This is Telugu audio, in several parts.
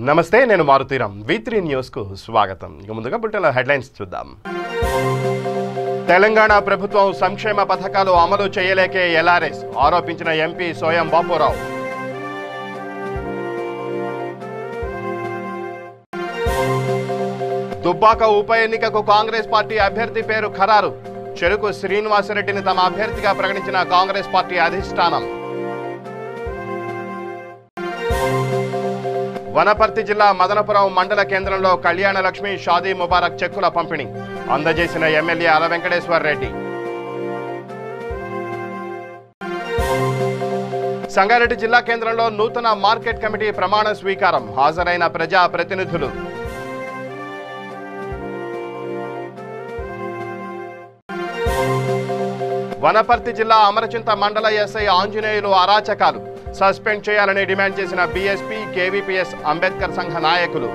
నమస్తే, నేను మారుతీరామ్. V3 న్యూస్ కు స్వాగతం. ఇక ముందుగా బులెటిన్ల హెడ్లైన్స్ చూద్దాం. తెలంగాణ ప్రభుత్వం సంక్షేమ పథకాలు అమలు చేయలేకే ఎల్ఆర్ఎస్ ఆరోపించిన ఎంపీ సోయం బాపురావు. దుబ్బాక ఉప ఎన్నికకు కాంగ్రెస్ పార్టీ అభ్యర్థి పేరు ఖరారు. చెరుకు శ్రీనివాసరెడ్డిని తమ అభ్యర్థిగా ప్రకటించిన కాంగ్రెస్ పార్టీ అధిష్టానం. వనపర్తి జిల్లా మదనపురం మండల కేంద్రంలో కళ్యాణ లక్ష్మి షాదీ ముబారక్ చెక్కుల పంపిణీ అందజేసిన ఎమ్మెల్యే అల వెంకటేశ్వర్ రెడ్డి. సంగారెడ్డి జిల్లా కేంద్రంలో నూతన మార్కెట్ కమిటీ ప్రమాణ స్వీకారం. హాజరైన ప్రజా ప్రతినిధులు. వనపర్తి జిల్లా అమరచింత మండల ఎస్ఐ ఆంజనేయులు అరాచకాలు సస్పెండ్ చేయాలని డిమాండ్ చేసిన బీఎస్పీ కేవీపీఎస్ అంబేద్కర్ సంఘ నాయకులు.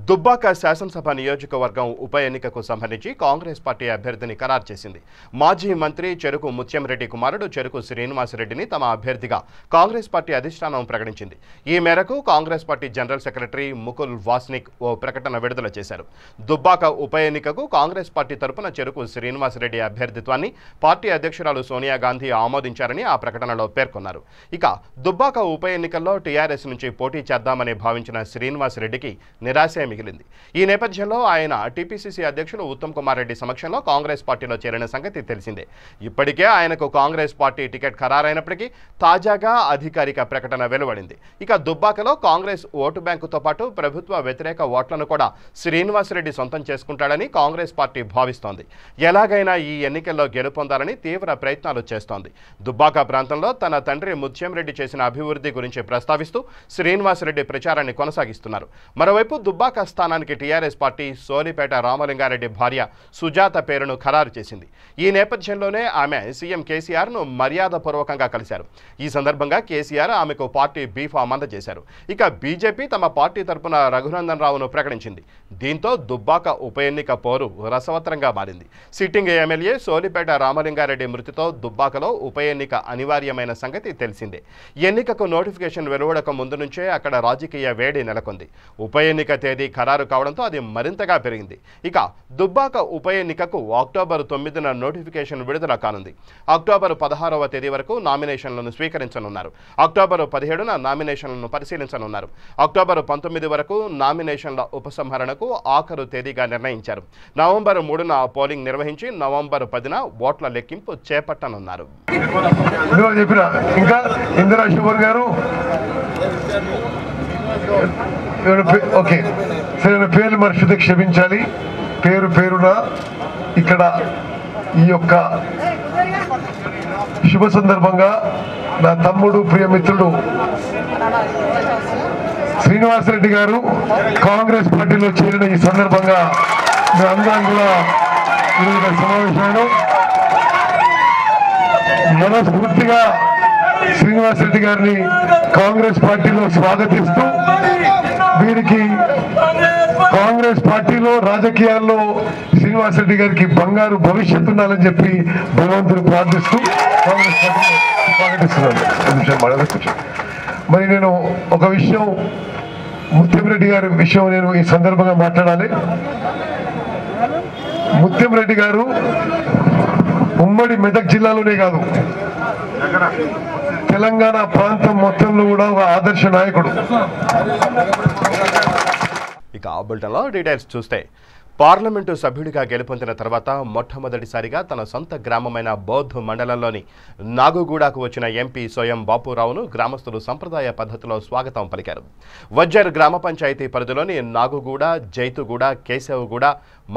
దుబ్బాక శాసనసభ నియోజకవర్గం ఉప ఎన్నికకు సంబంధించి కాంగ్రెస్ పార్టీ అభ్యర్థిని ఖరారు చేసింది. మాజీ మంత్రి చెరుకు ముత్యంరెడ్డి కుమారుడు చెరుకు శ్రీనివాసరెడ్డిని తమ అభ్యర్థిగా కాంగ్రెస్ పార్టీ అధిష్టానం ప్రకటించింది. ఈ మేరకు Congress party general secretary Mukul Wasnik ఓ ప్రకటన విడుదల చేశారు. దుబ్బాక ఉప ఎన్నికకు కాంగ్రెస్ పార్టీ తరపున చెరుకు శ్రీనివాసరెడ్డి అభ్యర్థిత్వాన్ని పార్టీ అధ్యక్షురాలు సోనియా గాంధీ ఆమోదించారని ఆ ప్రకటనలో పేర్కొన్నారు. ఇక దుబ్బాక ఉప ఎన్నికల్లో టీఆర్ఎస్ నుంచి పోటీ చేద్దామని భావించిన శ్రీనివాసరెడ్డికి నిరాశ మిగిలింది. ఈ నేపథ్యంలో ఆయన టీపీసీసీ అధ్యక్షులు ఉత్తమ్ కుమార్ రెడ్డి సమక్షంలో కాంగ్రెస్ పార్టీలో చేరిన సంగతి తెలిసిందే. ఇప్పటికే ఆయనకు కాంగ్రెస్ పార్టీ టికెట్ ఖరారైనప్పటికీ తాజాగా అధికారిక ప్రకటన వెలువడింది. ఇక దుబ్బాకలో కాంగ్రెస్ ఓటు బ్యాంకుతో పాటు ప్రభుత్వ వ్యతిరేక ఓట్లను కూడా శ్రీనివాసరెడ్డి సొంతం చేసుకుంటాడని కాంగ్రెస్ పార్టీ భావిస్తోంది. ఎలాగైనా ఈ ఎన్నికల్లో గెలుపొందాలని తీవ్ర ప్రయత్నాలు చేస్తోంది. దుబ్బాక ప్రాంతంలో తన తండ్రి ముత్యంరెడ్డి చేసిన అభివృద్ధి గురించి ప్రస్తావిస్తూ శ్రీనివాసరెడ్డి ప్రచారాన్ని కొనసాగిస్తున్నారు. మరోవైపు దుబ్బాక స్థానానికి టీఆర్ఎస్ పార్టీ సోలిపేట రామలింగారెడ్డి భార్య సుజాత పేరును ఖరారు చేసింది. ఈ నేపథ్యంలోనే ఆమె సీఎం కేసీఆర్ను మర్యాదపూర్వకంగా కలిశారు. ఈ సందర్భంగా కేసీఆర్ ఆమెకు పార్టీ బీఫామ్ అందజేశారు. ఇక బీజేపీ తమ పార్టీ తరపున రఘునందన్ రావును ప్రకటించింది. దీంతో దుబ్బాక ఉప ఎన్నిక పోరు రసవత్రంగా మారింది. సిట్టింగ్ ఎమ్మెల్యే సోలిపేట రామలింగారెడ్డి మృతితో దుబ్బాకలో ఉప ఎన్నిక అనివార్యమైన సంగతి తెలిసిందే. ఎన్నికకు నోటిఫికేషన్ వెలువడక ముందు నుంచే అక్కడ రాజకీయ వేడి నెలకొంది. ఉప ఎన్నిక తేదీ ఖరారు కావడంతో అది మరింతగా పెరిగింది. ఇక దుబ్బాక ఉప ఎన్నికకు అక్టోబర్ 9న నోటిఫికేషన్ విడుదల కానుంది. అక్టోబర్ 16వ తేదీ వరకు నామినేషన్లను స్వీకరించనున్నారు. అక్టోబర్ 17న నామినేషన్లను పరిశీలించనున్నారు. అక్టోబర్ 19 వరకు నామినేషన్ల ఉపసంహరణకు ఆఖరు తేదీగా నిర్ణయించారు. నవంబర్ 3న పోలింగ్ నిర్వహించి నవంబర్ 10న ఓట్ల లెక్కింపు చేపట్టనున్నారు. ఓకే సరే, పేర్లు మర్చితే క్షమించాలి. పేరున ఇక్కడ ఈ యొక్క శుభ సందర్భంగా నా తమ్ముడు ప్రియమిత్రుడు శ్రీనివాసరెడ్డి గారు కాంగ్రెస్ పార్టీలో చేరిన ఈ సందర్భంగా మేమందరం కూడా సమావేశమైన మనస్ఫూర్తిగా శ్రీనివాసరెడ్డి గారిని కాంగ్రెస్ పార్టీలో స్వాగతిస్తూ వీరికి కాంగ్రెస్ పార్టీలో రాజకీయాల్లో శ్రీనివాసరెడ్డి గారికి బంగారు భవిష్యత్తు ఉండాలని చెప్పి భగవంతుని ప్రార్థిస్తూ కాంగ్రెస్ పార్టీలో స్వాగతిస్తున్నాను. మరి నేను ఒక విషయం, ముత్యంరెడ్డి గారి విషయం నేను ఈ సందర్భంగా మాట్లాడాలి. ముత్యంరెడ్డి గారు ఉమ్మడి మెదక్ జిల్లాలోనే కాదు, తెలంగాణ ప్రాంతం మొత్తంలో కూడా ఒక ఆదర్శ నాయకుడు. ఇక ఆ బులెటిన్లో డీటెయిల్స్ చూస్తే, పార్లమెంటు సభ్యుడిగా గెలుపొందిన తర్వాత మొట్టమొదటిసారిగా తన సొంత గ్రామమైన బౌద్ధ్ మండలంలోని నాగుగూడకు వచ్చిన ఎంపీ సోయం బాపురావును గ్రామస్తులు సంప్రదాయ పద్ధతిలో స్వాగతం పలికారు. వజ్జర్ గ్రామ పంచాయతీ పరిధిలోని నాగుగూడ, జైతుగూడ, కేశవగూడ,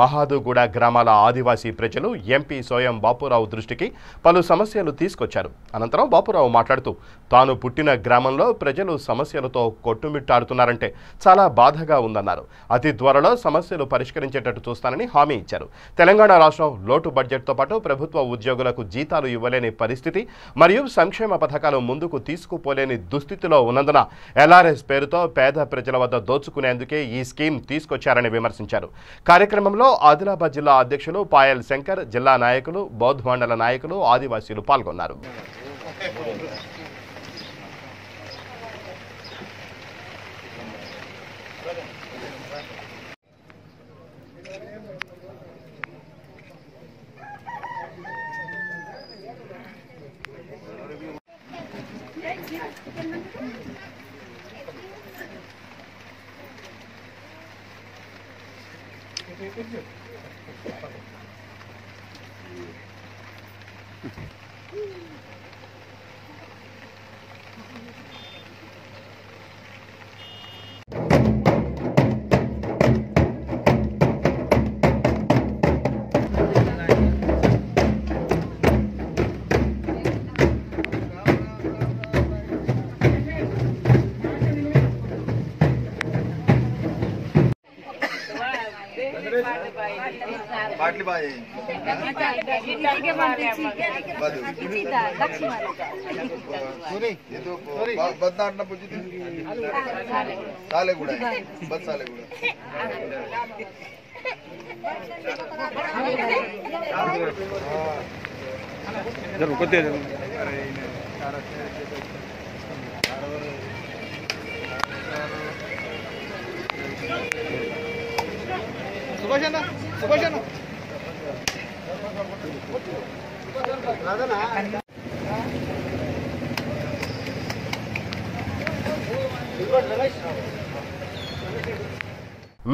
మహాదుగూడ గ్రామాల ఆదివాసీ ప్రజలు ఎంపీ సోయం బాపురావు దృష్టికి పలు సమస్యలు తీసుకొచ్చారు. అనంతరం బాపురావు మాట్లాడుతూ, తాను పుట్టిన గ్రామంలో ప్రజలు సమస్యలతో కొట్టుమిట్టాడుతున్నారంటే చాలా బాధగా ఉందన్నారు. అతి త్వరలో సమస్యలు పరిష్కరించేటట్టు చూస్తానని హామీ ఇచ్చారు. తెలంగాణ రాష్ట్రం లోటు బడ్జెట్తో పాటు ప్రభుత్వ ఉద్యోగులకు జీతాలు ఇవ్వలేని పరిస్థితి మరియు సంక్షేమ పథకాలు ముందుకు తీసుకుపోలేని దుస్థితిలో ఉన్నందున ఎల్ఆర్ఎస్ పేరుతో పేద ప్రజల వద్ద దోచుకునేందుకే ఈ స్కీమ్ తీసుకొచ్చారని విమర్శించారు. కార్యక్రమంలో ఆదిలాబాద్ జిల్లా అధ్యక్షులు పాయల్ శంకర్, జిల్లా నాయకులు, బౌద్ధ్ మండల నాయకులు, ఆదివాసీలు పాల్గొన్నారు. बाटली बाय ये तो बदना अट्ना पूछी साले गुड़ा बद साले गुड़ा जर रुको दे सुभाष ना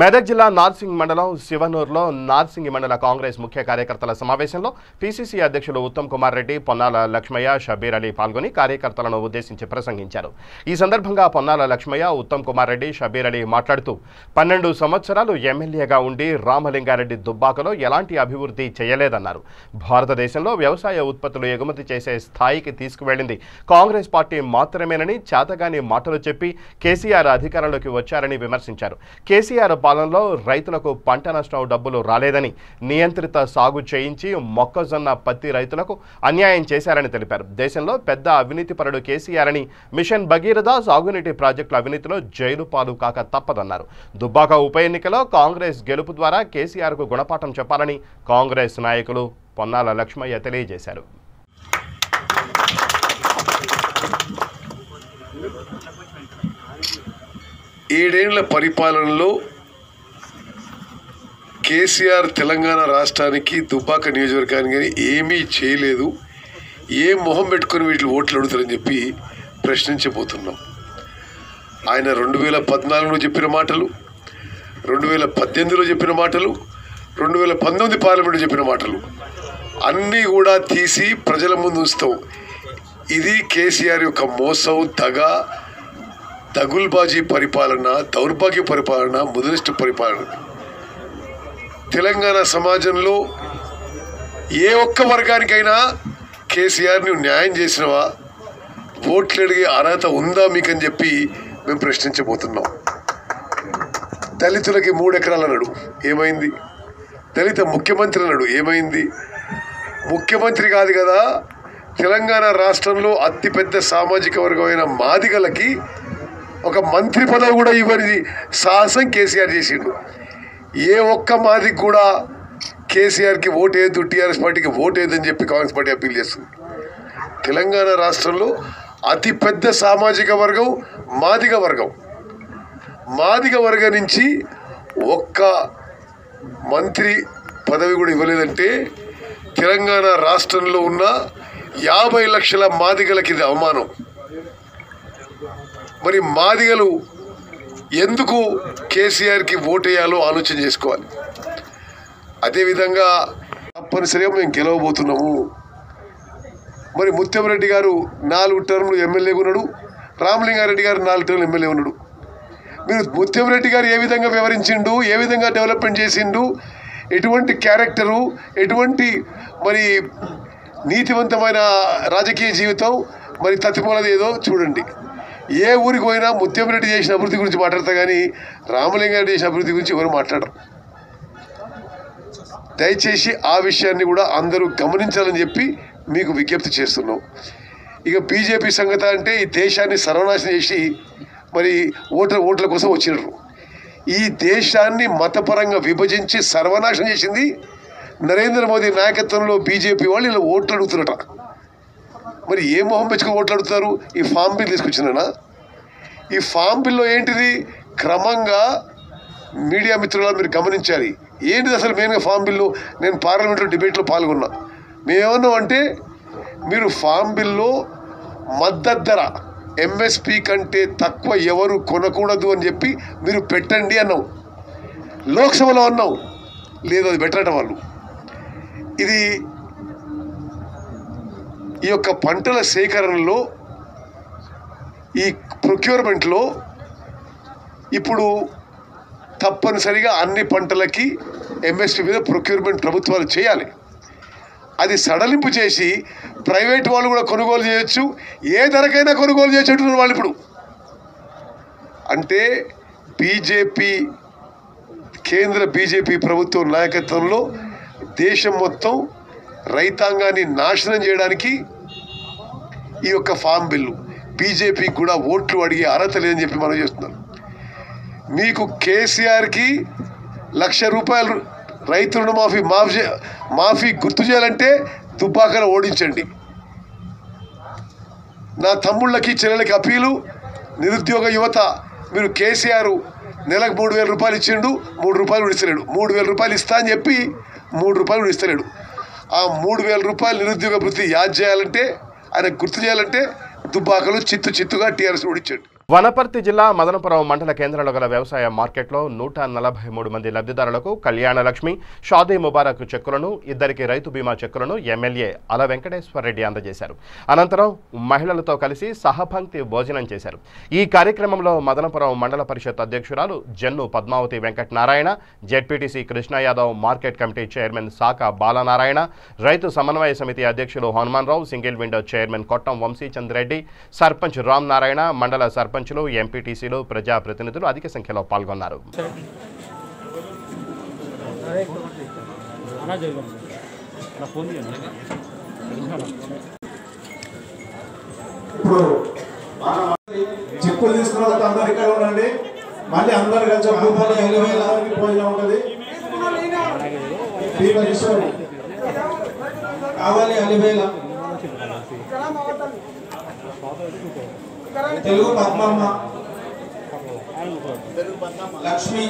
మెదక్ జిల్లా నార్సింగ్ మండలం శివనూరులో నార్సింగ్ మండల కాంగ్రెస్ ముఖ్య కార్యకర్తల సమావేశంలో పీసీసీ అధ్యక్షులు ఉత్తమ్ కుమార్ రెడ్డి, పొన్నాల లక్ష్మయ్య, షబీర్ అలీ పాల్గొని కార్యకర్తలను ఉద్దేశించి ప్రసంగించారు. ఈ సందర్భంగా పొన్నాల లక్ష్మయ్య, ఉత్తమ్ కుమార్ రెడ్డి, షబీర్ అలీ మాట్లాడుతూ 12 సంవత్సరాలు ఎమ్మెల్యేగా ఉండి రామలింగారెడ్డి దుబ్బాకలో ఎలాంటి అభివృద్ధి చేయలేదన్నారు. భారతదేశంలో వ్యవసాయ ఉత్పత్తులు ఎగుమతి చేసే స్థాయికి తీసుకువెళ్లింది కాంగ్రెస్ పార్టీ మాత్రమేనని చేతగాని మాటలు చెప్పి కేసీఆర్ అధికారంలోకి వచ్చారని విమర్శించారు. కేసీఆర్ పాలనలో రైతులకు పంట నష్టం డబ్బులు రాలేదని, నియంత్రిత సాగు చేయించి మొక్కజొన్న, పత్తి రైతులకు అన్యాయం చేశారని తెలిపారు. దేశంలో పెద్ద అవినీతిపరుడు కేసీఆర్ అని, మిషన్ భగీరథ సాగునీటి ప్రాజెక్టుల అవినీతిలో జైలు పాలు కాక తప్పదన్నారు. దుబ్బాక ఉప ఎన్నికలో కాంగ్రెస్ గెలుపు ద్వారా కేసీఆర్కు గుణపాఠం చెప్పాలని కాంగ్రెస్ నాయకులు పొన్నాల లక్ష్మయ్య తెలియజేశారు. ఏడేళ్ల పరిపాలనలో కేసీఆర్ తెలంగాణ రాష్ట్రానికి, దుబ్బాక నియోజకవర్గానికి కానీ ఏమీ చేయలేదు. ఏ మొహం పెట్టుకుని వీటిని ఓట్లు అడుగుతారని చెప్పి ప్రశ్నించబోతున్నాం. ఆయన 2014లో చెప్పిన మాటలు, 2018లో చెప్పిన మాటలు, 2019 పార్లమెంట్లో చెప్పిన మాటలు అన్నీ కూడా తీసి ప్రజల ముందు ఉంచుతాం. ఇది కేసీఆర్ యొక్క మోసం, దగుల్బాజీ పరిపాలన, దౌర్భాగ్య పరిపాలన, ముదలిష్ట పరిపాలన. తెలంగాణ సమాజంలో ఏ ఒక్క వర్గానికైనా కేసీఆర్ నువ్వు న్యాయం చేసినవా, ఓట్లు అడిగే అర్హత ఉందా మీకని చెప్పి మేము ప్రశ్నించబోతున్నాం. దళితులకి 3 ఎకరాలు అన్నాడు, ఏమైంది? దళిత ముఖ్యమంత్రి అన్నాడు, ఏమైంది? ముఖ్యమంత్రి కాదు కదా, తెలంగాణ రాష్ట్రంలో అతిపెద్ద సామాజిక వర్గమైన మాదిగలకి ఒక మంత్రి పదవి కూడా ఇవ్వని సాహసం కేసీఆర్ చేసిండు. ఏ ఒక్క మాదికి కూడా కేసీఆర్కి ఓటేయద్దు, టీఆర్ఎస్ పార్టీకి ఓటేయద్దని చెప్పి కాంగ్రెస్ పార్టీ అప్పీల్ చేస్తుంది. తెలంగాణ రాష్ట్రంలో అతిపెద్ద సామాజిక వర్గం మాదిగ వర్గం. మాదిగ వర్గం నుంచి ఒక్క మంత్రి పదవి కూడా ఇవ్వలేదంటే తెలంగాణ రాష్ట్రంలో ఉన్న 50 లక్షల మాదిగలకి ఇది అవమానం. మరి మాదిగలు ఎందుకు కేసీఆర్కి ఓటేయాలో ఆలోచన చేసుకోవాలి. అదేవిధంగా తప్పనిసరిగా మేము గెలవబోతున్నాము. మరి ముత్యంరెడ్డి గారు 4 టర్ములు ఎమ్మెల్యేగా ఉన్నాడు, రామలింగారెడ్డి గారు 4 టర్ములు ఎమ్మెల్యే ఉన్నాడు. మీరు ముత్యంరెడ్డి గారు ఏ విధంగా వివరించిండు, ఏ విధంగా డెవలప్మెంట్ చేసిండు, ఎటువంటి క్యారెక్టరు, ఎటువంటి మరి నీతివంతమైన రాజకీయ జీవితం, మరి తత్తిమూలది ఏదో చూడండి. ఏ ఊరికి పోయినా ముత్యంరెడ్డి చేసిన అభివృద్ధి గురించి మాట్లాడతా కానీ రామలింగారెడ్డి చేసిన అభివృద్ధి గురించి ఎవరు మాట్లాడరు. దయచేసి ఆ విషయాన్ని కూడా అందరూ గమనించాలని చెప్పి మీకు విజ్ఞప్తి చేస్తున్నాం. ఇక బీజేపీ సంగతి అంటే ఈ దేశాన్ని సర్వనాశనం చేసి మరి ఓట్ల కోసం వచ్చినారు. ఈ దేశాన్ని మతపరంగా విభజించి సర్వనాశనం చేసింది నరేంద్ర మోదీ నాయకత్వంలో బీజేపీ వాళ్ళు ఇలా ఓట్లు అడుగుతున్నట. మరి ఏ మొహం పెంచుకొని ఓట్లు అడుగుతారు? ఈ ఫామ్ బిల్ తీసుకొచ్చినా ఈ ఫామ్ బిల్లో ఏంటిది? క్రమంగా మీడియా మిత్రుల మీరు గమనించాలి. ఏంటిది అసలు మెయిన్గా ఫామ్ బిల్లు? నేను పార్లమెంట్లో డిబేట్లో పాల్గొన్నా. మేమేమన్నాం అంటే మీరు ఫామ్ బిల్లో మద్దతు ధర ఎంఎస్పి కంటే తక్కువ ఎవరు కొనకూడదు అని చెప్పి మీరు పెట్టండి అన్నాం. లోక్సభలో అన్నాం, లేదు అది బెటర్ వాళ్ళు. ఇది ఈ యొక్క పంటల సేకరణలో ఈ ప్రొక్యూర్మెంట్లో ఇప్పుడు తప్పనిసరిగా అన్ని పంటలకి ఎంఎస్పీ మీద ప్రొక్యూర్మెంట్ ప్రభుత్వాలు చేయాలి. అది సడలింపు చేసి ప్రైవేట్ వాళ్ళు కూడా కొనుగోలు చేయొచ్చు, ఏ ధరకైనా కొనుగోలు చేసేట్టున్నారు వాళ్ళు ఇప్పుడు. అంటే బీజేపీ కేంద్ర బీజేపీ ప్రభుత్వం నాయకత్వంలో దేశం మొత్తం రైతాంగాన్ని నాశనం చేయడానికి ఈ యొక్క ఫామ్ బిల్లు బీజేపీకి కూడా ఓట్లు అడిగే అర్హత లేదని చెప్పి మనం చేస్తున్నాం. మీకు కేసీఆర్కి ₹1,00,000 రైతు రుణమాఫీ మాఫీ గుర్తు చేయాలంటే దుబ్బాకలో ఓడించండి. నా తమ్ముళ్ళకి చెల్లెలకి అప్పీలు, నిరుద్యోగ యువత, మీరు కేసీఆర్ నెలకు ₹3,000 ఇచ్చిండు, ₹3 ఇస్తలేడు. ₹3,000 ఇస్తా అని చెప్పి ₹3 ఇస్తలేడు. ఆ ₹3,000 నిరుద్యోగ వృత్తి యాద్ చేయాలంటే, ఆయన గుర్తు చేయాలంటే దుబ్బాకలు చిత్తుగా టీఆర్ఎస్ ఓడించండి. వనపర్తి జిల్లా మదనపురం మండల కేంద్రంలో గల వ్యవసాయ మార్కెట్లో 143 మంది లబ్ధిదారులకు కళ్యాణ లక్ష్మి, షాదీ ముబారక్ చెక్కులను, 2 రైతు బీమా చెక్కులను ఎమ్మెల్యే అల వెంకటేశ్వర రెడ్డి అందజేశారు. అనంతరం మహిళలతో కలిసి సహపంక్తి భోజనం చేశారు. ఈ కార్యక్రమంలో మదనపురం మండల పరిషత్ అధ్యక్షురాలు Jannu Padmavathi Venkatanarayana, ZPTC Krishna Yadav, market committee chairman Saka Balanarayana, రైతు సమన్వయ సమితి అధ్యక్షులు Hanuman Rao, single window chairman Kottam Vamshichand Reddy, sarpanch Ram Narayana, మండల సర్పంచ్ ఎంపీటీసీలు, ప్రజాప్రతినిధులు అధిక సంఖ్యలో పాల్గొన్నారు. ఇప్పుడు చెప్పులు తీసుకున్న వాళ్ళకి అందరు ఇక్కడ ఉండండి. మళ్ళీ అందరు కలిసి భోజనం ఉంటుంది. కావాలి అలివేల తెలుగు పద్మమ్మ, లక్ష్మి,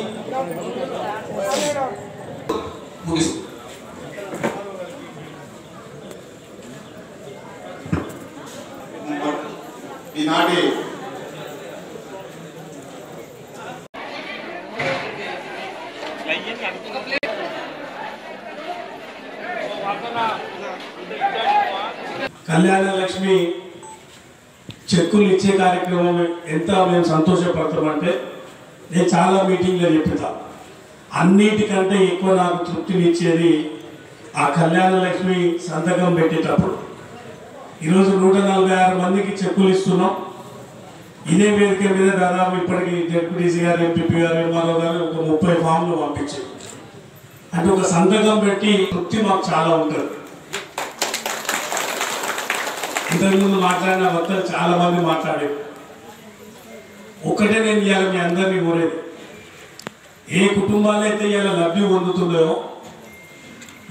ఈనాటి కళ్యాణ లక్ష్మి చెక్కులు ఇచ్చే కార్యక్రమం ఎంత మేము సంతోషపడతామంటే, నేను చాలా మీటింగ్లో చెప్తా, అన్నిటికంటే ఎక్కువ నాకు తృప్తినిచ్చేది ఆ కళ్యాణ లక్ష్మి సంతకం పెట్టేటప్పుడు. ఈరోజు 146 మందికి చెక్కులు ఇస్తున్నాం. ఇదే వేదిక మీద దాదాపు ఇప్పటికి జెడ్పీటీసీ గారు, ఎంపీపీ గారు, ఎంఆర్ఓ గారు ఒక 30 ఫామ్లు పంపించారు. అంటే ఒక సంతకం పెట్టి తృప్తి మాకు చాలా ఉంటుంది. ఇంతకుముందు మాట్లాడిన వక్తలు చాలా మంది మాట్లాడారు. ఒక్కటే నేను ఇవాళ మీ అందరినీ కోరేది, ఏ కుటుంబాలు అయితే ఇవాళ లబ్ధి పొందుతున్నాయో,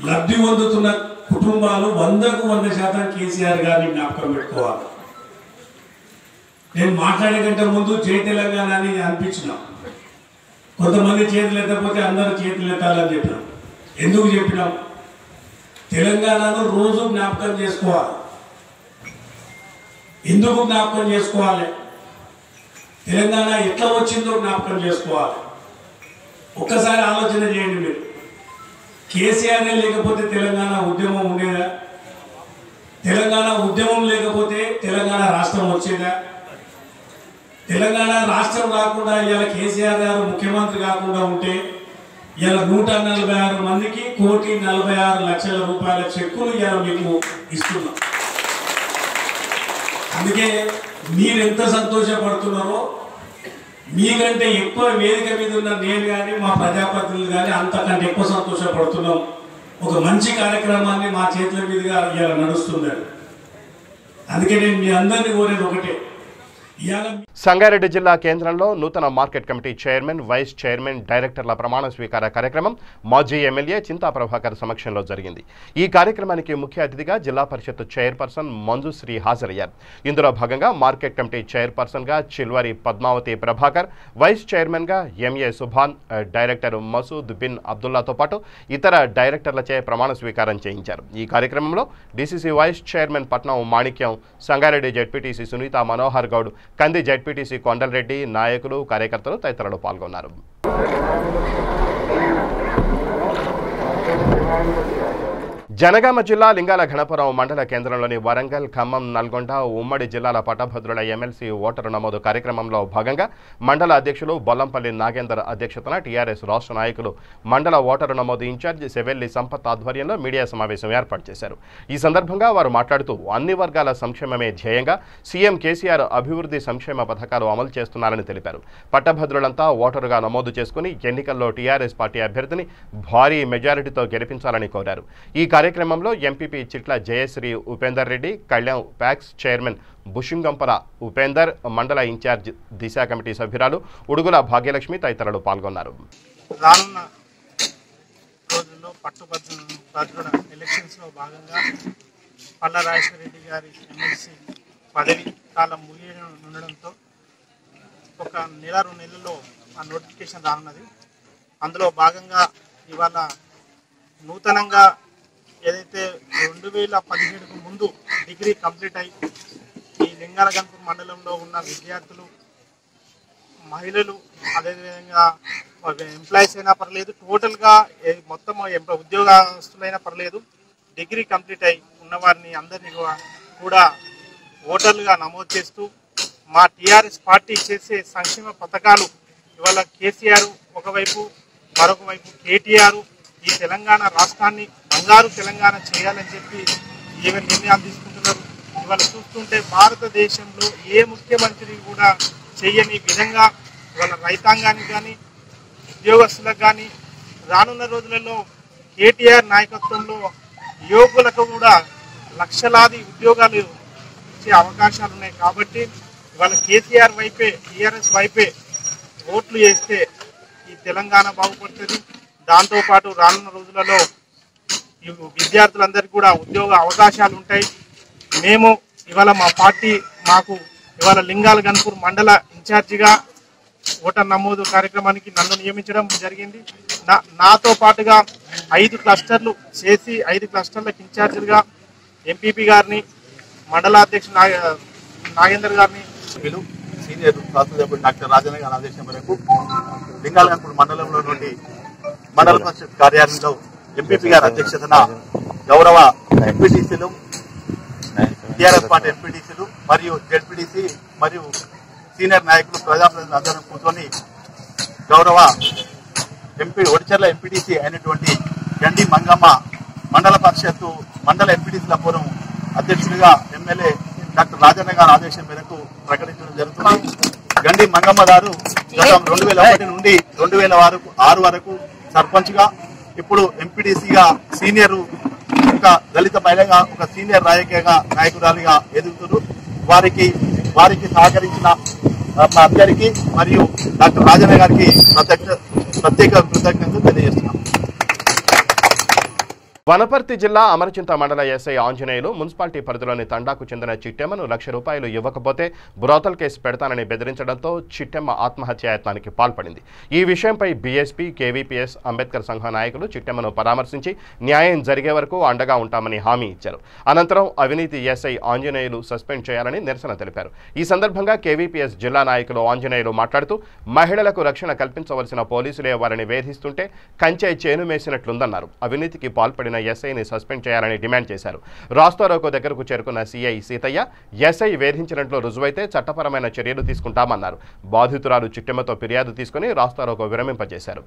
లబ్ధి పొందుతున్న కుటుంబాలు 100కు 100% కేసీఆర్ గారిని జ్ఞాపకం పెట్టుకోవాలి. నేను మాట్లాడే కంటే ముందు జై తెలంగాణ అని అనిపించినాం. కొంతమంది చేతులు ఎత్తకపోతే అందరూ చేతులు ఎత్తాలని చెప్పినాం. ఎందుకు చెప్పినాం? తెలంగాణను రోజు జ్ఞాపకం చేసుకోవాలి. ఎందుకు జ్ఞాపకం చేసుకోవాలి? తెలంగాణ ఎట్లా వచ్చిందో జ్ఞాపకం చేసుకోవాలి. ఒక్కసారి ఆలోచన చేయండి మీరు. కేసీఆర్ లేకపోతే తెలంగాణ ఉద్యమం ఉండేదా? తెలంగాణ ఉద్యమం లేకపోతే తెలంగాణ రాష్ట్రం వచ్చేదా? తెలంగాణ రాష్ట్రం రాకుండా ఇవాళ కేసీఆర్ గారు ముఖ్యమంత్రి కాకుండా ఉంటే ఇవాళ 146 మందికి ₹1,46,00,000 చెక్కులు ఇవాళ మీకు ఇస్తున్నాం. అందుకే మీరు ఎంత సంతోషపడుతున్నారో, మీకంటే ఎక్కువ వేదిక మీద ఉన్న నేను కానీ మా ప్రజాప్రతినిధులు కానీ అంతకంటే ఎక్కువ సంతోషపడుతున్నాం. ఒక మంచి కార్యక్రమాన్ని మా చేతుల మీదుగా ఇవాళ నడుస్తుంది. అందుకే నేను మీ అందరినీ కోరేది ఒకటే, సంగారెడ్డి జిల్లా కేంద్రంలో నూతన market committee chairman, vice chairman, డైరెక్టర్ల ప్రమాణ స్వీకార కార్యక్రమం మాజీ ఎమ్మెల్యే చింతా ప్రభాకర్ సమక్షంలో జరిగింది. ఈ కార్యక్రమానికి ముఖ్య అతిథిగా జిల్లా పరిషత్ చైర్పర్సన్ మంజుశ్రీ హాజరయ్యారు. ఇందులో భాగంగా మార్కెట్ కమిటీ చైర్పర్సన్గా చిల్వరి పద్మావతి ప్రభాకర్, వైస్ చైర్మన్గా ఎంఏ సుభాన్, డైరెక్టర్ మసూద్ బిన్ అబ్దుల్లాతో పాటు ఇతర డైరెక్టర్లచే ప్రమాణ స్వీకారం చేయించారు. ఈ కార్యక్రమంలో డీసీసీ వైస్ చైర్మన్ పట్నం మాణిక్యం, సంగారెడ్డి జెడ్పీటీసీ సునీత మనోహర్ గౌడ్, కంది జెడ్పీటీసీ కొండలరెడ్డి, నాయకులు, కార్యకర్తలు తదితరులు పాల్గొన్నారు. జనగామ జిల్లా లింగాల ఘనపురం మండల కేంద్రంలోని వరంగల్, ఖమ్మం, నల్గొండ ఉమ్మడి జిల్లాల పట్టభద్రుల ఎమ్మెల్సీ ఓటరు నమోదు కార్యక్రమంలో భాగంగా మండల అధ్యక్షులు బొల్లంపల్లి నాగేందర్ అధ్యక్షతన టీఆర్ఎస్ రాష్ట్ర నాయకులు మండల ఓటరు నమోదు ఇన్ఛార్జ్ సెవెల్లి సంపత్ ఆధ్వర్యంలో మీడియా సమావేశం ఏర్పాటు చేశారు. ఈ సందర్భంగా వారు మాట్లాడుతూ అన్ని వర్గాల సంక్షేమమే ధ్యేయంగా సీఎం కేసీఆర్ అభివృద్ధి సంక్షేమ పథకాలు అమలు చేస్తున్నారని తెలిపారు. పట్టభద్రులంతా ఓటరుగా నమోదు చేసుకుని ఎన్నికల్లో టీఆర్ఎస్ పార్టీ అభ్యర్థిని భారీ మెజారిటీతో గెలిపించాలని కోరారు. ఈ కార్యక్రమంలో MPP Chitla Jayashree Upender Reddy, Kalyan PACS chairman Bushingampala Upender, మండల ఇన్ఛార్జ్ దిశ కమిటీ సభ్యురాలు ఉడుగుల భాగ్యలక్ష్మి తదితరులు పాల్గొన్నారు. రానున్న రోజుల్లో పట్టుభద్రుల ఎలక్షన్స్లో భాగంగా పల్లా రాజేశ్వర రెడ్డి గారి ఎమ్మెల్సీ పదవి కాలం ముగియనుండడంతో ఒక నెల 2 నెలల్లో ఆ నోటిఫికేషన్ రానున్నది. అందులో భాగంగా ఇవాళ నూతనంగా ఏదైతే 2017కు ముందు డిగ్రీ కంప్లీట్ అయి ఈ లింగాల ఘనపురం మండలంలో ఉన్న విద్యార్థులు, మహిళలు, అదేవిధంగా ఎంప్లాయీస్ అయినా పర్లేదు, టోటల్గా మొత్తం ఉద్యోగస్తులైనా పర్లేదు, డిగ్రీ కంప్లీట్ అయి ఉన్నవారిని అందరినీ కూడా ఓటర్లుగా నమోదు చేస్తూ మా టీఆర్ఎస్ పార్టీ చేసే సంక్షేమ పథకాలు ఇవాళ కేసీఆర్ ఒకవైపు, మరొక వైపు కేటీఆర్ ఈ తెలంగాణ రాష్ట్రాన్ని బంగారు తెలంగాణ చేయాలని చెప్పి ఏమైనా నిర్ణయాలు తీసుకుంటున్నారు. ఇవాళ చూస్తుంటే భారతదేశంలో ఏ ముఖ్యమంత్రి కూడా చేయని విధంగా ఇవాళ రైతాంగానికి కానీ ఉద్యోగస్తులకు కానీ రానున్న రోజులలో కేటీఆర్ నాయకత్వంలో యువకులకు కూడా లక్షలాది ఉద్యోగాలు ఇచ్చే అవకాశాలు ఉన్నాయి. కాబట్టి ఇవాళ కేసీఆర్ వైపే, టీఆర్ఎస్ వైపే ఓట్లు వేస్తే ఈ తెలంగాణ బాగుపడుతుంది. దాంతోపాటు రానున్న రోజులలో విద్యార్థులందరికీ కూడా ఉద్యోగ అవకాశాలు ఉంటాయి. మేము ఇవాళ మా పార్టీ మాకు ఇవాళ లింగాల ఘనపురం మండల ఇన్ఛార్జిగా ఓటర్ నమోదు కార్యక్రమానికి నన్ను నియమించడం జరిగింది. నాతో పాటుగా 5 క్లస్టర్లు చేసి 5 క్లస్టర్లకు ఇన్ఛార్జిగా ఎంపీపీ గారిని, మండలాధ్యక్షుడు నాగేందర్ గారిని, సీనియర్ శాసనసభ్యుడు డాక్టర్ రాజన్న గారి ఆదేశం మేరకు లింగాల ఘనపురం మండలంలో నుండి మండల పరిషత్ కార్యాలయంలో ఎంపీపీ గారి అధ్యక్షతన గౌరవ ఎంపీటీసీలు, టీఆర్ఎస్ పార్టీ ఎంపీటీసీలు మరియు జెడ్పీటీసీ మరియు సీనియర్ నాయకులు, ప్రజాప్రతినిధులు అందరూ కూర్చొని గౌరవ ఒడిచర్ల ఎంపీటీసీ అయినటువంటి గండి మంగమ్మ మండల పరిషత్తు మండల ఎంపీటీసీల ఫోరం అధ్యక్షుడిగా ఎమ్మెల్యే డాక్టర్ రాజన్న గారి ఆదేశం మేరకు ప్రకటించడం జరుగుతుంది. గండి మంగమ్మ గారు గత 2001 నుండి 2006 వరకు సర్పంచ్గా, ఇప్పుడు ఎంపీటీసీగా సీనియర్, ఒక దళిత మహిళగా, ఒక సీనియర్ నాయకురాలిగా ఎదుగుతున్నారు. వారికి సహకరించిన మా అందరికీ మరియు డాక్టర్ రాజన్న గారికి ప్రత్యేక కృతజ్ఞతలు తెలియజేస్తున్నాం. వనపర్తి జిల్లా అమరచింత మండల ఎస్ఐ ఆంజనేయులు మున్సిపాలిటీ పరిధిలోని తండాకు చెందిన చిట్టెమ్మను ₹1,00,000 ఇవ్వకపోతే బ్రోతల్ కేసు పెడతానని బెదిరించడంతో చిట్టెమ్మ ఆత్మహత్యాయత్నానికి పాల్పడింది. ఈ విషయంపై బీఎస్పీ, కేవీపీఎస్, అంబేద్కర్ సంఘ నాయకులు చిట్టెమ్మను పరామర్శించి న్యాయం జరిగే వరకు అండగా ఉంటామని హామీ ఇచ్చారు. అనంతరం అవినీతి ఎస్ఐ ఆంజనేయులు సస్పెండ్ చేయాలని నిరసన తెలిపారు. ఈ సందర్భంగా కేవీపీఎస్ జిల్లా నాయకులు ఆంజనేయులు మాట్లాడుతూ మహిళలకు రక్షణ కల్పించవలసిన పోలీసులే వారిని వేధిస్తుంటే కంచె చేను మేసినట్లుందన్నారు. అవినీతికి పాల్పడిన ఎస్ఐని సస్పెండ్ చేయాలని డిమాండ్ చేశారు. రాస్తారోకో దగ్గరకు చేరుకున్న సీఐ సీతయ్య ఎస్ఐ వేధించినట్లు రుజువైతే చట్టపరమైన చర్యలు తీసుకుంటామన్నారు. బాధితురాలు చిట్టెమ్మతో ఫిర్యాదు తీసుకుని రాస్తారోకో విరమింపజేశారు.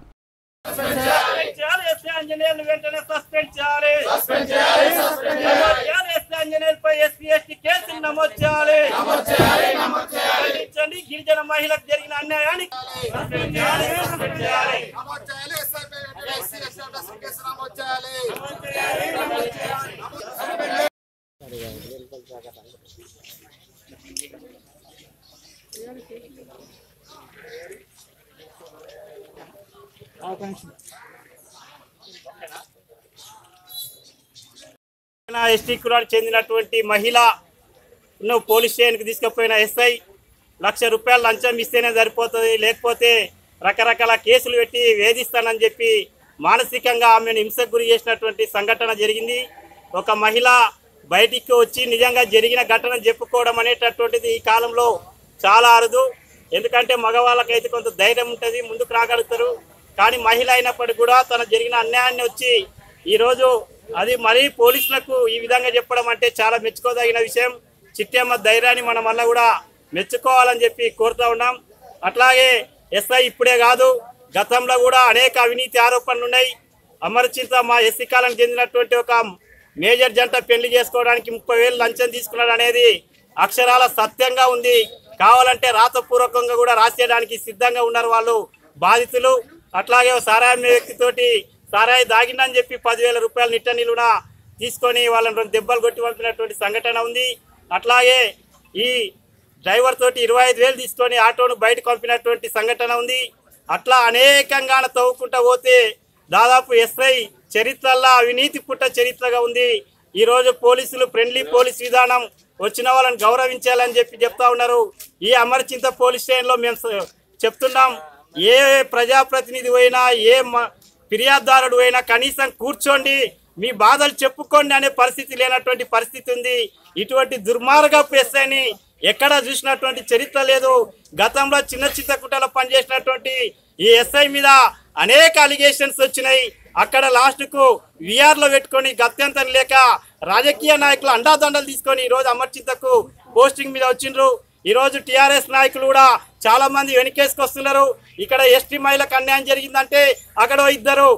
గిరిజన మహిళకు జరిగిన అన్యాయానికి ఎస్టీ కులానికి చెందినటువంటి మహిళ పోలీస్ స్టేషన్కి తీసుకుపోయిన ఎస్ఐ ₹1,00,000 లంచం ఇస్తేనే సరిపోతుంది, లేకపోతే రకరకాల కేసులు పెట్టి వేధిస్తానని చెప్పి మానసికంగా ఆమెను హింసకు గురి చేసినటువంటి సంఘటన జరిగింది. ఒక మహిళ బయటికి వచ్చి నిజంగా జరిగిన ఘటన చెప్పుకోవడం అనేటటువంటిది ఈ కాలంలో చాలా అరుదు. ఎందుకంటే మగవాళ్ళకైతే కొంత ధైర్యం ఉంటుంది, ముందుకు రాగలుగుతారు. కానీ మహిళ అయినప్పటికీ కూడా తన జరిగిన అన్యాయాన్ని వచ్చి ఈరోజు అది మరీ పోలీసులకు ఈ విధంగా చెప్పడం అంటే చాలా మెచ్చుకోదగిన విషయం. చిట్టెమ్మ ధైర్యాన్ని మనం వల్ల కూడా మెచ్చుకోవాలని చెప్పి కోరుతా ఉన్నాం. అట్లాగే ఎస్ఐ ఇప్పుడే కాదు, గతంలో కూడా అనేక అవినీతి ఆరోపణలు ఉన్నాయి. అమర్చింత మా ఎస్సీ కాలానికి చెందినటువంటి ఒక మేజర్ జంట పెళ్లి చేసుకోవడానికి 30,000 లంచం తీసుకున్నాడు అనేది అక్షరాల సత్యంగా ఉంది. కావాలంటే రాతపూర్వకంగా కూడా రాసేయడానికి సిద్ధంగా ఉన్నారు వాళ్ళు బాధితులు. అట్లాగే సారాయి వ్యక్తితోటి సారాయి దాగిందని చెప్పి 10,000 రూపాయలు నిట్ట నిలువున తీసుకొని వాళ్ళని 2 దెబ్బలు కొట్టి పంపినటువంటి సంఘటన ఉంది. అట్లాగే ఈ డ్రైవర్ తోటి 25,000 తీసుకొని ఆటోను బయటకు పంపినటువంటి సంఘటన ఉంది. అట్లా అనేకంగా తవ్వుకుంటా పోతే దాదాపు ఎస్ఐ చరిత్రల్లో అవినీతి పుట్ట చరిత్రగా ఉంది. ఈరోజు పోలీసులు ఫ్రెండ్లీ పోలీస్ విధానం, వచ్చిన వాళ్ళని గౌరవించాలని చెప్తా ఉన్నారు. ఈ అమర్చింత పోలీస్ స్టేషన్లో మేము చెప్తున్నాం, ఏ ప్రజాప్రతినిధి అయినా ఏ ఫిర్యాదుదారుడు అయినా కనీసం కూర్చోండి, మీ బాధలు చెప్పుకోండి అనే పరిస్థితి లేనటువంటి పరిస్థితి ఉంది. ఇటువంటి దుర్మార్గపు ఎస్ఐని ఎక్కడ చూసినటువంటి చరిత్ర లేదు. గతంలో చిన్న చిత్తకుటలో పనిచేసినటువంటి ఈ ఎస్ఐ మీద అనేక అలిగేషన్స్ వచ్చినాయి. అక్కడ లాస్ట్కు విఆర్లో పెట్టుకొని గత్యంతరం లేక రాజకీయ నాయకులు అండాదండలు తీసుకొని ఈరోజు అమర్చింతకు పోస్టింగ్ మీద వచ్చిండ్రు. ఈరోజు టీఆర్ఎస్ నాయకులు కూడా చాలా మంది వెనకేసుకొస్తున్నారు. ఇక్కడ ఎస్టీ మహిళకు అన్యాయం జరిగిందంటే అక్కడ 2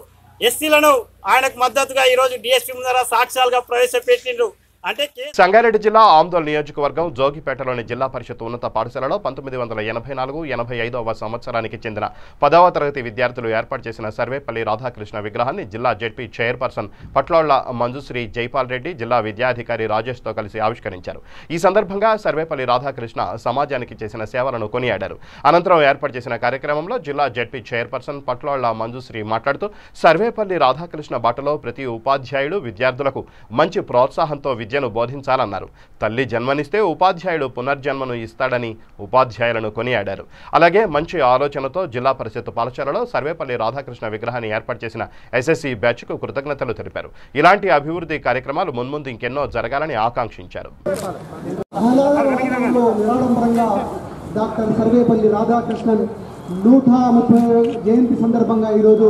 ఎస్సీలను ఆయనకు మద్దతుగా ఈరోజు డిఎస్పీ ముందర సాక్ష్యాలుగా ప్రవేశపెట్టిండ్రు. అంటే సంగారెడ్డి జిల్లా ఆమ్దోల్ నియోజకవర్గం జోగిపేటలోని జిల్లా పరిషత్ ఉన్నత పాఠశాలలో 1984-85వ సంవత్సరానికి చెందిన 10వ తరగతి విద్యార్థులు ఏర్పాటు చేసిన సర్వేపల్లి రాధాకృష్ణ విగ్రహాన్ని జిల్లా జెడ్పీ చైర్పర్సన్ పట్లోళ్ల మంజుశ్రీ జైపాల్ రెడ్డి జిల్లా విద్యాధికారి రాజేష్తో కలిసి ఆవిష్కరించారు. ఈ సందర్భంగా సర్వేపల్లి రాధాకృష్ణ సమాజానికి చేసిన సేవలను కొనియాడారు. అనంతరం ఏర్పాటు చేసిన కార్యక్రమంలో జిల్లా జెడ్పీ చైర్పర్సన్ పట్లోళ్ల మంజుశ్రీ మాట్లాడుతూ సర్వేపల్లి రాధాకృష్ణ బాటలో ప్రతి ఉపాధ్యాయుడు విద్యార్థులకు మంచి ప్రోత్సాహంతో విద్యను బోధించాలన్నారు. తల్లి జన్మనిస్తే ఉపాధ్యాయుడు పునర్జన్మను ఇస్తాడని ఉపాధ్యాయులను కొనియాడారు. అలాగే మంచి ఆలోచనతో జిల్లా పరిషత్ పాఠశాలలో సర్వేపల్లి రాధాకృష్ణ విగ్రహాన్ని ఏర్పాటు చేసిన ఎస్ఎస్సి బ్యాచ్కు కృతజ్ఞతలు తెలిపారు. ఇలాంటి అభివృద్ధి కార్యక్రమాలు మున్ముందు ఇంకెన్నో జరగాలని ఆకాంక్షించారు. డాక్టర్ సర్వేపల్లి రాధాకృష్ణన్ 130వ జయంతి సందర్భంగా ఈరోజు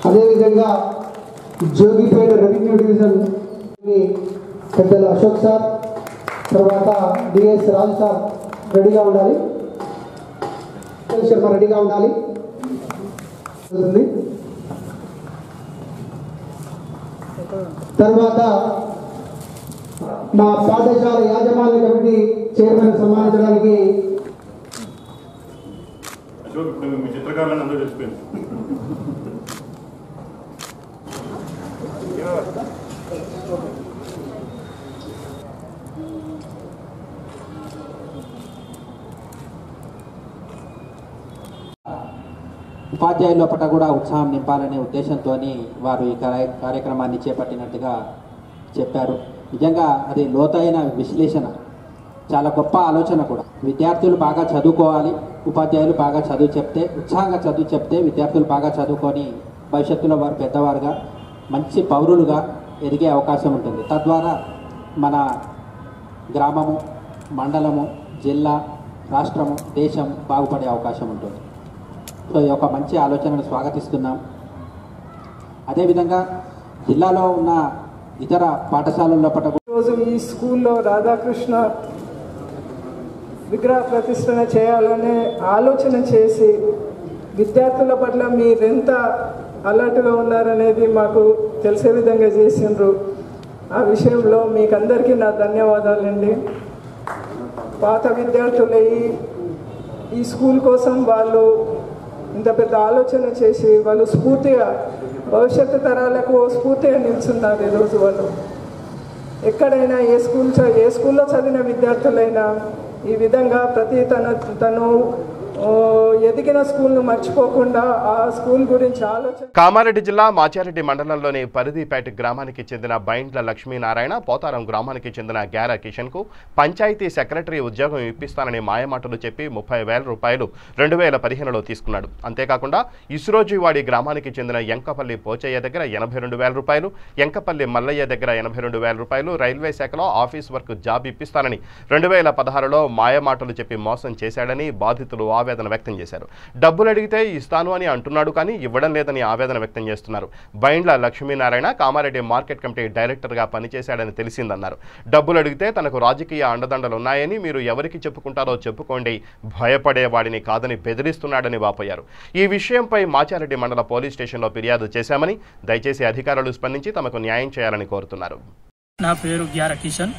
అదేవిధంగా జోగిపేట రెవెన్యూ డివిజన్ పెద్దలు అశోక్ సార్, తర్వాత డిఎస్ రాజు సార్ రెడీగా ఉండాలి, శర్మ రెడీగా ఉండాలి. తర్వాత మా పాఠశాల యాజమాన్య కమిటీ చైర్మన్ సన్మానించడానికి చిత్రకారులను అందరూ తెలిసిపోయింది. ఉపాధ్యాయుల లోపల కూడా ఉత్సాహం నింపాలనే ఉద్దేశంతో వారు ఈ కార్యక్రమాన్ని చేపట్టినట్టుగా చెప్పారు. నిజంగా అది లోతైన విశ్లేషణ, చాలా గొప్ప ఆలోచన కూడా. విద్యార్థులు బాగా చదువుకోవాలి, ఉపాధ్యాయులు బాగా చదువు చెప్తే, ఉత్సాహంగా చదువు చెప్తే విద్యార్థులు బాగా చదువుకొని భవిష్యత్తులో వారు పెద్దవారుగా మంచి పౌరులుగా ఎదిగే అవకాశం ఉంటుంది. తద్వారా మన గ్రామము, మండలము, జిల్లా, రాష్ట్రము, దేశం బాగుపడే అవకాశం ఉంటుంది. సో ఈ యొక్క మంచి ఆలోచనను స్వాగతిస్తున్నాం. అదేవిధంగా జిల్లాలో ఉన్న ఇతర పాఠశాలల్లో ఈరోజు ఈ స్కూల్లో రాధాకృష్ణ విగ్రహ ప్రతిష్ఠన చేయాలనే ఆలోచన చేసి విద్యార్థుల పట్ల మీరెంత అలర్ట్గా ఉన్నారనేది మాకు తెలిసే విధంగా చేసిండ్రు. ఆ విషయంలో మీకు అందరికీ నా ధన్యవాదాలండి. పాత విద్యార్థులు ఈ స్కూల్ కోసం వాళ్ళు ఇంత పెద్ద ఆలోచన చేసి వాళ్ళు స్ఫూర్తిగా భవిష్యత్తు తరాలకు స్ఫూర్తిగా నిలుచున్నారు. ఈరోజు వాళ్ళు ఎక్కడైనా ఏ స్కూల్లో చదివిన విద్యార్థులైనా ఈ విధంగా తను ఎదిగిన స్కూల్ను మర్చిపోకుండా ఆ స్కూల్ గురించి ఆలోచన. కామారెడ్డి జిల్లా మాచారెడ్డి మండలంలోని పరిధిపేట గ్రామానికి చెందిన బైండ్ల లక్ష్మీనారాయణ పోతారం గ్రామానికి చెందిన గ్యారా కిషన్కు పంచాయతీ సెక్రటరీ ఉద్యోగం ఇప్పిస్తానని మాయమాటలు చెప్పి 30,000 రూపాయలు 2015లో తీసుకున్నాడు. అంతేకాకుండా ఇస్రోజీవాడి గ్రామానికి చెందిన ఎంకపల్లి పోచయ్య దగ్గర 82,000 రూపాయలు, ఎంకపల్లి మల్లయ్య దగ్గర 82,000 రూపాయలు, రైల్వే శాఖలో ఆఫీస్ వర్క్ జాబ్ ఇప్పిస్తానని 2016లో మాయమాటలు చెప్పి మోసం చేశాడని బాధితులు ఆవేదన వ్యక్తం చేశారు. డబ్బులు అడిగితే ఇస్తాను అని అంటున్నాడు కానీ ఇవ్వడం లేదని ఆవేదన వ్యక్తం చేస్తున్నారు. బైండ్ల లక్ష్మీనారాయణ కామారెడ్డి మార్కెట్ కమిటీ డైరెక్టర్గా పనిచేశాడని తెలిసిందన్నారు. డబ్బులు అడిగితే తనకు రాజకీయ అండదండలున్నాయని, మీరు ఎవరికి చెప్పుకుంటారో చెప్పుకోండి, భయపడేవాడిని కాదని బెదిరిస్తున్నాడని వాపోయారు. ఈ విషయంపై మాచారెడ్డి మండల పోలీస్ స్టేషన్లో ఫిర్యాదు చేశామని, దయచేసి అధికారులు స్పందించి తమకు న్యాయం చేయాలని కోరుతున్నారు. నా పేరు గ్యారా కిషన్,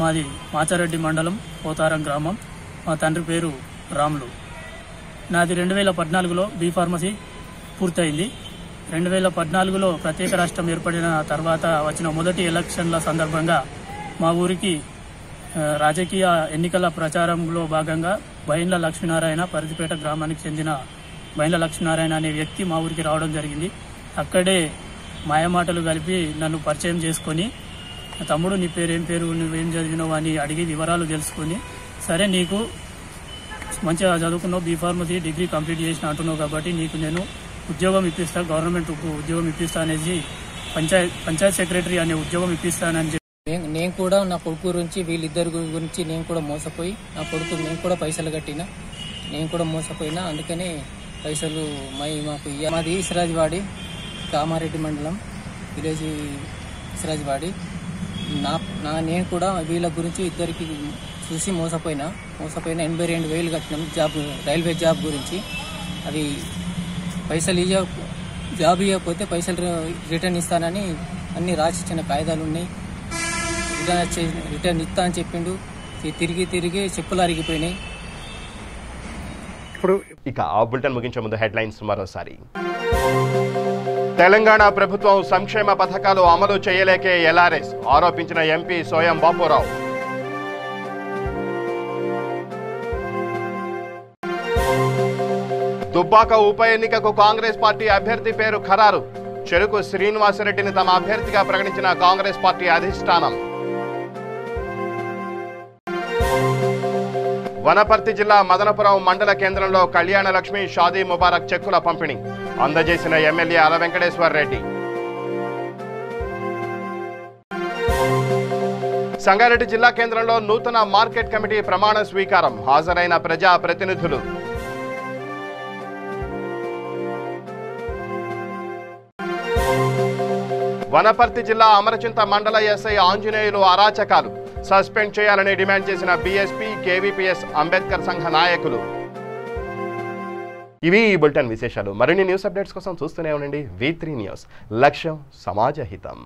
మాది మాచారెడ్డి మండలం పోతారం గ్రామం. మా తండ్రి పేరు రాములు. నాది 2014లో బీ ఫార్మసీ పూర్తయింది. 2014లో ప్రత్యేక రాష్ట్రం ఏర్పడిన తర్వాత వచ్చిన మొదటి ఎలక్షన్ల సందర్భంగా మా ఊరికి రాజకీయ ఎన్నికల ప్రచారంలో భాగంగా బైండ్ల లక్ష్మీనారాయణ పరిధిపేట గ్రామానికి చెందిన బైండ్ల లక్ష్మీనారాయణ అనే వ్యక్తి మా ఊరికి రావడం జరిగింది. అక్కడే మాయమాటలు కలిపి నన్ను పరిచయం చేసుకొని, తమ్ముడు నీ పేరు ఏం పేరు, నువ్వేం చదివినావు అని అడిగి వివరాలు తెలుసుకొని, సరే నీకు మంచిగా చదువుకున్నావు, బీ ఫార్మసీ డిగ్రీ కంప్లీట్ చేసిన అంటున్నావు కాబట్టి నీకు నేను ఉద్యోగం ఇప్పిస్తా, గవర్నమెంట్ ఉద్యోగం ఇప్పిస్తా అనేసి పంచాయత్ సెక్రటరీ అనే ఉద్యోగం ఇప్పిస్తానని చెప్పి నేను కూడా నా కొడుకు గురించి వీళ్ళిద్దరి గురించి నేను కూడా మోసపోయి, నా కొడుకు నేను కూడా పైసలు కట్టినా, నేను కూడా మోసపోయినా. అందుకనే పైసలు మాకు మాది ఇస్రాజ్వాడి, కామారెడ్డి మండలం, విలేజ్ ఇస్రాజ్వాడి. నేను కూడా వీళ్ళ గురించి ఇద్దరికి చూసి మోసపోయినా 82,000 కట్టినాం జాబ్, రైల్వే జాబ్ గురించి. అది పైసలు జాబ్ ఇవ్వకపోతే పైసలు రిటర్న్ ఇస్తానని అన్ని రాసిచ్చిన కాగితాలు ఉన్నాయి. రిటర్న్ ఇస్తా అని చెప్పిండు. తిరిగి చెప్పులు అరిగిపోయినాయి. ఇప్పుడు ఇక ఆ బులెటిన్ ముగించే ముందు హెడ్లైన్స్ మరోసారి. తెలంగాణ ప్రభుత్వం సంక్షేమ పథకాలు అమలు చేయలేకే ఎల్ఆర్ఎస్ ఆరోపించిన ఎంపీ సోయం బాపురావు. దుబ్బాక ఉప ఎన్నికకు కాంగ్రెస్ పార్టీ అభ్యర్థి పేరు ఖరారు. చెరుకు శ్రీనివాసరెడ్డిని తమ అభ్యర్థిగా ప్రకటించిన కాంగ్రెస్ పార్టీ అధిష్టానం. వనపర్తి జిల్లా మదనపురం మండల కేంద్రంలో కళ్యాణ లక్ష్మి షాదీ ముబారక్ చెక్కుల పంపిణీ అందజేసిన ఎమ్మెల్యే అల వెంకటేశ్వర్ రెడ్డి. సంగారెడ్డి జిల్లా కేంద్రంలో నూతన మార్కెట్ కమిటీ ప్రమాణ స్వీకారం హాజరైన ప్రజా ప్రతినిధులు. వనపర్తి జిల్లా అమరచింత మండల ఎస్ఐ ఆంజనేయులు అరాచకాలు సస్పెండ్ చేయాలని డిమాండ్ చేసిన బీఎస్పీ, కేవీపీఎస్ అంబేద్కర్ సంఘ నాయకులు. ఇవి ఈ బులెటిన్ విశేషాలు. మరిన్ని న్యూస్ అప్డేట్స్ కోసం చూస్తూనే ఉండండి V3 న్యూస్. లక్ష్యం సమాజ హితం.